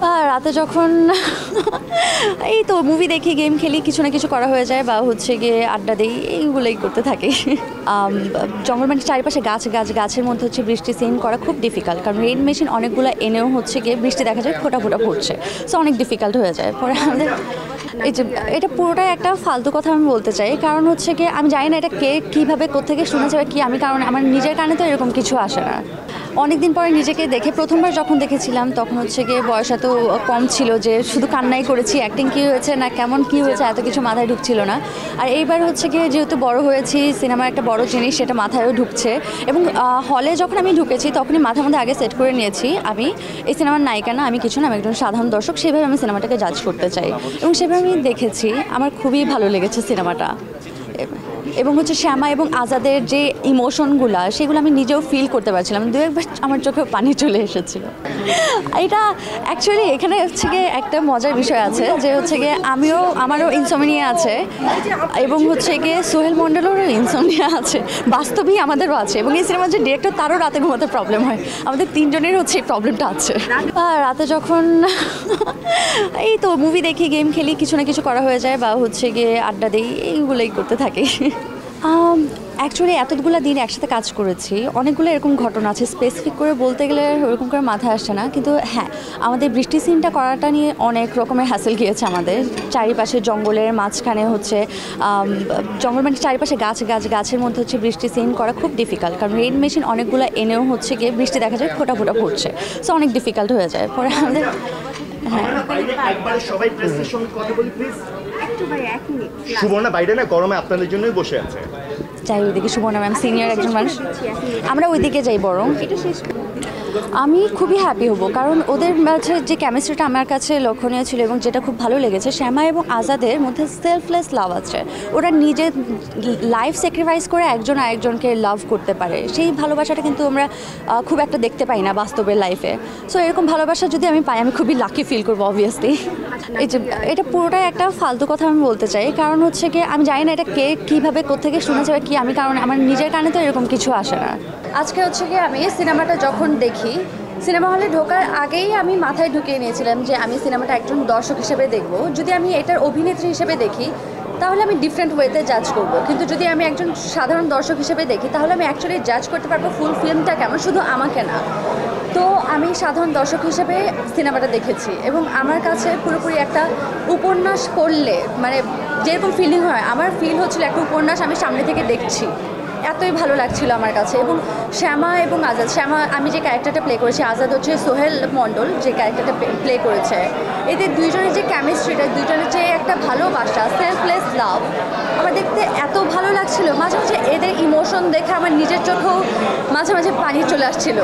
রাতে যখন এই তো মুভি দেখি, গেম খেলি, কিছু না কিছু করা হয়ে যায়, বা হচ্ছে গিয়ে আড্ডা দিই, এইগুলোই করতে থাকি। জঙ্গলমাটির চারিপাশে গাছের মধ্যে হচ্ছে বৃষ্টি সিন করা খুব ডিফিকাল্ট, কারণ রেইন মেশিন অনেকগুলো এনেও হচ্ছে গিয়ে বৃষ্টি দেখা যায় ফোটা পড়ছে, সো অনেক ডিফিকাল্ট হয়ে যায় পরে আমাদের। এই যে এটা পুরোটাই একটা ফালতু কথা আমি বলতে চাই, কারণ হচ্ছে গিয়ে আমি জানি না এটা কে কীভাবে কোত্থেকে শুনেছে বা কি, আমি কারণ আমার নিজের কানে তো এরকম কিছু আসে না। অনেকদিন পরে নিজেকে দেখে প্রথমবার যখন দেখেছিলাম তখন হচ্ছে গিয়ে বয়স এত কম ছিল যে শুধু কান্নাই করেছি, অ্যাক্টিং কী হয়েছে না কেমন কী হয়েছে এত কিছু মাথায় ঢুকছিল না। আর এইবার হচ্ছে গিয়ে যেহেতু বড় হয়েছি, সিনেমার একটা বড় জিনিস সেটা মাথায়ও ঢুকছে, এবং হলে যখন আমি ঢুকেছি তখনই মাথার মধ্যে আগে সেট করে নিয়েছি আমি এই সিনেমার নায়িকা না, আমি কিছু না, আমি একজন সাধারণ দর্শক, সেভাবে আমি সিনেমাটাকে জাজ করতে চাই, এবং সেভাবে আমি দেখেছি। আমার খুবই ভালো লেগেছে সিনেমাটা, এবং হচ্ছে শ্যামা এবং আজাদের যে ইমোশনগুলো সেগুলো আমি নিজেও ফিল করতে পারছিলাম, দু একবার আমার চোখে পানি চলে এসেছিল। এটা অ্যাকচুয়ালি এখানে হচ্ছে গিয়ে একটা মজার বিষয় আছে যে হচ্ছে গিয়ে আমারও ইনসোমনিয়া আছে, এবং হচ্ছে গিয়ে সোহেল মণ্ডলেরও ইনসোমনিয়া আছে, বাস্তবেই আমাদেরও আছে, এবং এই সিনেমার যে ডিরেক্টর তারও রাতে ঘুমাতে প্রবলেম হয়, আমাদের তিনজনের হচ্ছে এই প্রবলেমটা আছে। রাতে যখন এই তো মুভি দেখি, গেম খেলি, কিছু না কিছু করা হয়ে যায়, বা হচ্ছে গিয়ে আড্ডা দিই, এইগুলোই করতে থাকি। অ্যাকচুয়ালি এতগুলো দিন একসাথে কাজ করেছি, অনেকগুলো এরকম ঘটনা আছে, স্পেসিফিক করে বলতে গেলে ওরকম করে মাথায় আসছে না, কিন্তু হ্যাঁ, আমাদের বৃষ্টি সিনটা করাটা নিয়ে অনেক রকমের হ্যাসেল গিয়েছে আমাদের। চারিপাশে জঙ্গলের মাঝখানে হচ্ছে জঙ্গলমাটির চারিপাশে গাছের মধ্যে হচ্ছে বৃষ্টি সিন করা খুব ডিফিকাল্ট, কারণ রেইন মেশিন অনেকগুলো এনেও হচ্ছে গিয়ে বৃষ্টি দেখা যায় ফোটা পড়ছে, সো অনেক ডিফিকাল্ট হয়ে যায় পরে আমাদের। সুবর্ণা বাইরে না, গরমে আপনাদের জন্যই বসে আছে। যাই ওইদিকে, সুবর্ণা ম্যাম সিনিয়র একজন মানুষ, আমরা ওইদিকে যাই বরং। আমি খুবই হ্যাপি হব, কারণ ওদের মাঝে যে কেমিস্ট্রিটা আমার কাছে লক্ষণীয় ছিল, এবং যেটা খুব ভালো লেগেছে, শ্যামা এবং আজাদের মধ্যে সেলফলেস লাভ আছে, ওরা নিজে লাইফ স্যাক্রিফাইস করে একজন আরেকজনকে লাভ করতে পারে, সেই ভালোবাসাটা কিন্তু আমরা খুব একটা দেখতে পাই না বাস্তবের লাইফে। সো এরকম ভালোবাসা যদি আমি পাই, আমি খুবই লাকি ফিল করবো অবভিয়াসলি। এই যে এটা পুরোটাই একটা ফালতু কথা আমি বলতে চাই, কারণ হচ্ছে গিয়ে আমি জানি না এটা কে কীভাবে কোত্থেকে শুনেছে বা কি, আমি কারণ আমার নিজের কানে তো এরকম কিছু আসে না। আজকে হচ্ছে গিয়ে আমি সিনেমাটা যখন দেখি, সিনেমা হলে ঢোকার আগেই আমি মাথায় ঢুকিয়ে নিয়েছিলাম যে আমি সিনেমাটা একজন দর্শক হিসেবে দেখব। যদি আমি এটার অভিনেত্রী হিসেবে দেখি তাহলে আমি ডিফারেন্ট ওয়েতে জাজ করব, কিন্তু যদি আমি একজন সাধারণ দর্শক হিসেবে দেখি তাহলে আমি অ্যাকচুয়ালি জাজ করতে পারবো ফুল ফিল্মটা কেমন, শুধু আমাকে না। তো আমি সাধারণ দর্শক হিসেবে সিনেমাটা দেখেছি, এবং আমার কাছে পুরোপুরি একটা উপন্যাস পড়লে মানে যেরকম ফিলিং হয়, আমার ফিল হচ্ছিল একটা উপন্যাস আমি সামনে থেকে দেখছি, এতই ভালো লাগছিল আমার কাছে। এবং শ্যামা এবং আজাদ, শ্যামা আমি যে ক্যারেক্টারটা প্লে করেছি, আজাদ হচ্ছে সোহেল মণ্ডল যে ক্যারেক্টারটা প্লে করেছে, এদের দুইজনের যে কেমিস্ট্রিটা, দুইজনের যে একটা ভালোবাসা, সেলফলেস লাভ, আমার দেখতে এত ভালো লাগছিল। মাঝে মাঝে এদের ইমোশন দেখে আমার নিজের চোখেও মাঝে মাঝে পানি চলে আসছিল।